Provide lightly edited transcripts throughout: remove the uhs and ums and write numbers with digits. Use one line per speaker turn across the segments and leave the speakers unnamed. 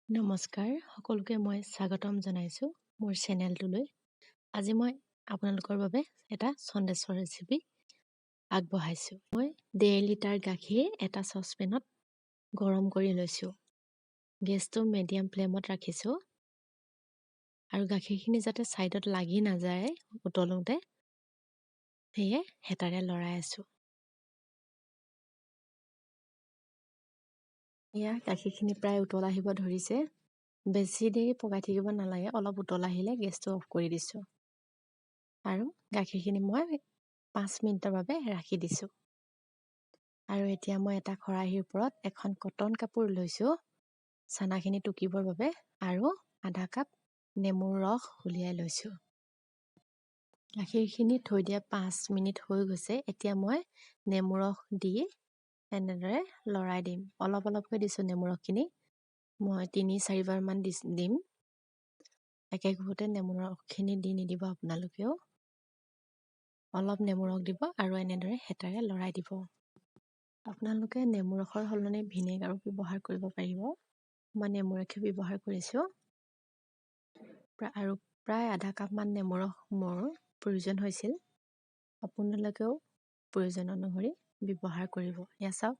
নমস্কাৰ সকলোকে মই স্বাগতম জনাইছোঁ মোৰ চেনেলটোলৈ। আজি মই আপোনালোকৰ বাবে এটা সন্দেশৰ ৰেচিপি আগবঢ়াইছোঁ। মই 1.5 লিটাৰ গাখীৰ এটা চচপেনত গৰম কৰি লৈছোঁ। গেছটো মিডিয়াম ফ্লেমত ৰাখিছোঁ আৰু গাখীৰখিনি যাতে ছাইডত লাগি নাযায় উতলোতে, সেয়ে হেতাৰে লৰাই আছোঁ। এয়া গাখীৰখিনি প্ৰায় উতল আহিব ধৰিছে। বেছি দেৰি পকাই থাকিব নালাগে, অলপ উতল আহিলে গেছটো অফ কৰি দিছোঁ আৰু গাখীৰখিনি মই 5 মিনিটৰ বাবে ৰাখি দিছোঁ। আৰু এতিয়া মই এটা খৰাহীৰ ওপৰত এখন কটন কাপোৰ লৈছোঁ চানাখিনি টুকিবৰ বাবে আৰু আধা কাপ নেমুৰ ৰস উলিয়াই লৈছোঁ। গাখীৰখিনি থৈ দিয়া 5 মিনিট হৈ গৈছে। এতিয়া মই নেমু ৰস দি এনেদৰে লৰাই দিম। অলপ অলপকৈ দিছোঁ নেমু ৰসখিনি। মই 3-4 বাৰমান দিম। একে ঘূৰতে নেমু ৰসখিনি দি নিদিব আপোনালোকেও। অলপ নেমু ৰস দিব আৰু এনেদৰে হেতাৰে লৰাই দিব। আপোনালোকে নেমু ৰসৰ সলনি ভিনেগাৰো ব্যৱহাৰ কৰিব পাৰিব। মই নেমু ৰসে ব্যৱহাৰ কৰিছোঁ আৰু প্ৰায় আধা কাপমান নেমু ৰস মোৰ প্ৰয়োজন হৈছিল। আপোনালোকেও প্ৰয়োজন অনুসৰি ব্যৱহাৰ কৰিব। এয়া চাওক,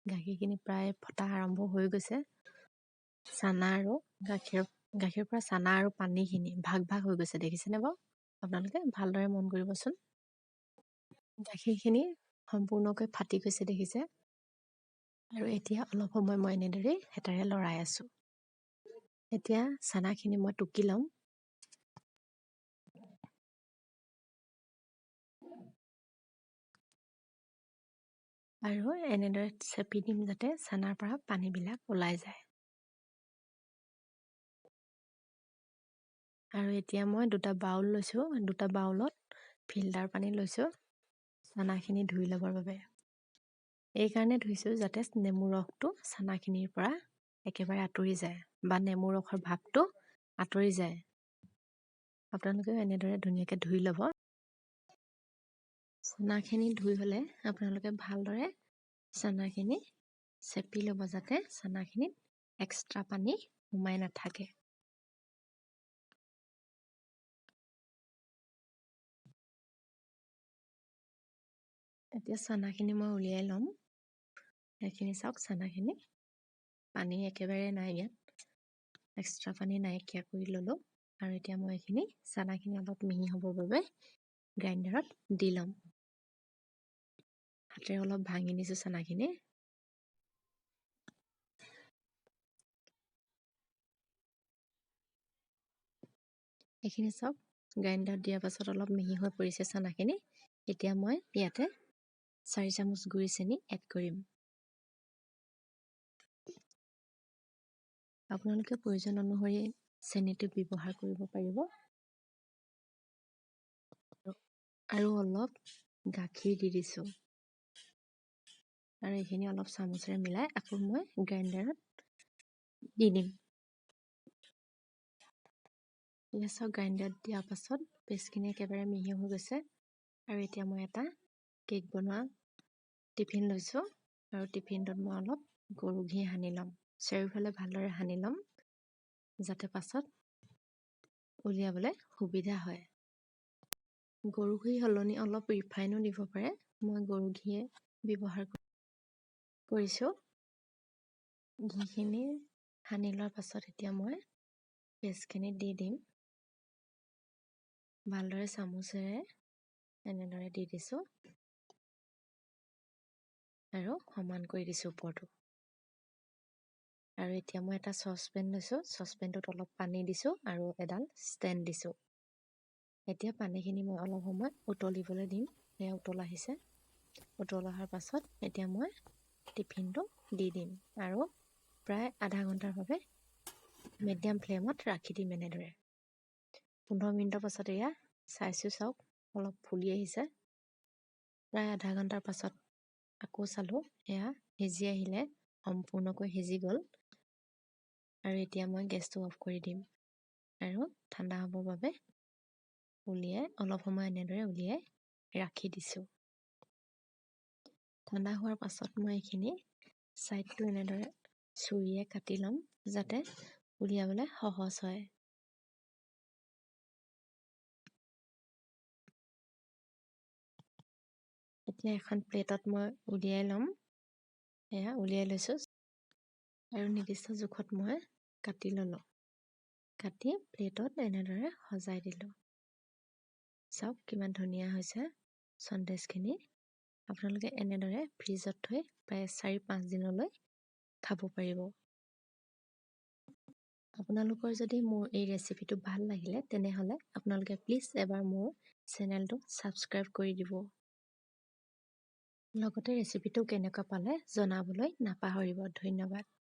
গাখীৰখিনি প্ৰায় ফটা আৰম্ভ হৈ গৈছে। চানা আৰু গাখীৰৰ পৰা চানা আৰু পানীখিনি ভাগ ভাগ হৈ গৈছে, দেখিছেনে বাৰু? আপোনালোকে ভালদৰে মন কৰিবচোন। গাখীৰখিনি সম্পূৰ্ণকৈ ফাটি গৈছে, দেখিছে? আৰু এতিয়া অলপ সময় মই এনেদৰেই হেতাৰে লৰাই আছোঁ। এতিয়া চানাখিনি মই টুকি ল'ম। আৰু এনেদৰে চেপি দিম যাতে চানাৰ পৰা পানীবিলাক ওলাই যায়। আৰু এতিয়া মই 2টা বাউল লৈছোঁ। 2টা বাউলত ফিল্টাৰ পানী লৈছোঁ চানাখিনি ধুই ল'বৰ বাবে। এইকাৰণে ধুইছোঁ যাতে নেমু ৰসটো চানাখিনিৰ পৰা একেবাৰে আঁতৰি যায় বা নেমু ৰসৰ ভাৱটো আঁতৰি যায়। আপোনালোকেও এনেদৰে ধুনীয়াকৈ ধুই ল'ব। চানাখিনি ধুই হ'লে আপোনালোকে ভালদৰে চানাখিনি চেপি ল'ব যাতে চানাখিনিত এক্সট্ৰা পানী সোমাই নাথাকে। এতিয়া চানাখিনি মই উলিয়াই ল'ম। এইখিনি চাওক, চানাখিনি পানী একেবাৰে নাই, ইয়াত এক্সট্ৰা পানী নাইকিয়া কৰি ল'লোঁ। আৰু এতিয়া মই এইখিনি চানাখিনি অলপ মিহি হ'বৰ বাবে গ্ৰাইণ্ডাৰত দি ল'ম। হাতেৰে অলপ ভাঙি দিছোঁ চানাখিনি। এইখিনি চাওক, গ্ৰাইণ্ডাৰত দিয়াৰ পাছত অলপ মিহি হৈ পৰিছে চানাখিনি। এতিয়া মই ইয়াতে 4 চামুচ গুড়ি চেনি এড কৰিম। আপোনালোকে প্ৰয়োজন অনুসৰি চেনিটো ব্যৱহাৰ কৰিব পাৰিব। আৰু অলপ গাখীৰ দি দিছোঁ আৰু এইখিনি অলপ চামুচেৰে মিলাই আকৌ মই গ্ৰাইণ্ডাৰত দি দিম। চাওক, গ্ৰাইণ্ডাৰত দিয়াৰ পাছত পেষ্টখিনি একেবাৰে মিহি হৈ গৈছে। আৰু এতিয়া মই এটা কেক বনোৱা টিফিন লৈছোঁ আৰু টিফিনটোত মই অলপ গৰু ঘি সানি ল'ম। চাৰিওফালে ভালদৰে সানি ল'ম যাতে পাছত উলিয়াবলৈ সুবিধা হয়। গৰু ঘিৰ সলনি অলপ ৰিফাইনো দিব পাৰে। মই গৰু ঘিয়ে ব্যৱহাৰ কৰিছোঁ। ঘিখিনি সানি লোৱাৰ পাছত এতিয়া মই পেষ্টখিনি দি দিম। ভালদৰে চামুচেৰে এনেদৰে দি দিছোঁ আৰু সমান কৰি দিছোঁ ওপৰটো। আৰু এতিয়া মই এটা চচপেন লৈছোঁ। চচপেনটোত অলপ পানী দিছোঁ আৰু এডাল ষ্টেণ্ড দিছোঁ। এতিয়া পানীখিনি মই অলপ সময় উতলিবলৈ দিম। এয়া উতল আহিছে। উতল অহাৰ পাছত এতিয়া মই টিফিনটো দি দিম আৰু প্ৰায় আধা ঘণ্টাৰ বাবে মিডিয়াম ফ্লেমত ৰাখি দিম। এনেদৰে 15 মিনিটৰ পাছত এয়া চাইছোঁ, চাওক অলপ ফুলি আহিছে। প্ৰায় আধা ঘণ্টাৰ পাছত আকৌ চালোঁ, এয়া সিজি আহিলে, সম্পূৰ্ণকৈ সিজি গ'ল। আৰু এতিয়া মই গেছটো অফ কৰি দিম আৰু ঠাণ্ডা হ'বৰ বাবে অলপ সময় এনেদৰে উলিয়াই ৰাখি দিছোঁ। ঠাণ্ডা হোৱাৰ পাছত মই এইখিনি ছাইডটো এনেদৰে চুৰিয়ে কাটি ল'ম যাতে উলিয়াবলৈ সহজ হয়। এতিয়া এখন প্লেটত মই উলিয়াই ল'ম। এয়া উলিয়াই লৈছোঁ আৰু নিৰ্দিষ্ট জোখত মই কাটি ল'লোঁ। কাটি প্লেটত এনেদৰে সজাই দিলোঁ। চাওক কিমান ধুনীয়া হৈছে সন্দেশখিনি। আপোনালোকে এনেদৰে ফ্ৰিজত থৈ প্ৰায় 4-5 দিনলৈ খাব পাৰিব। আপোনালোকৰ যদি মোৰ এই ৰেচিপিটো ভাল লাগিলে তেনেহ'লে আপোনালোকে প্লিজ এবাৰ মোৰ চেনেলটো ছাবস্ক্ৰাইব কৰি দিব। লগতে ৰেচিপিটো কেনেকুৱা পালে জনাবলৈ নাপাহৰিব। ধন্যবাদ।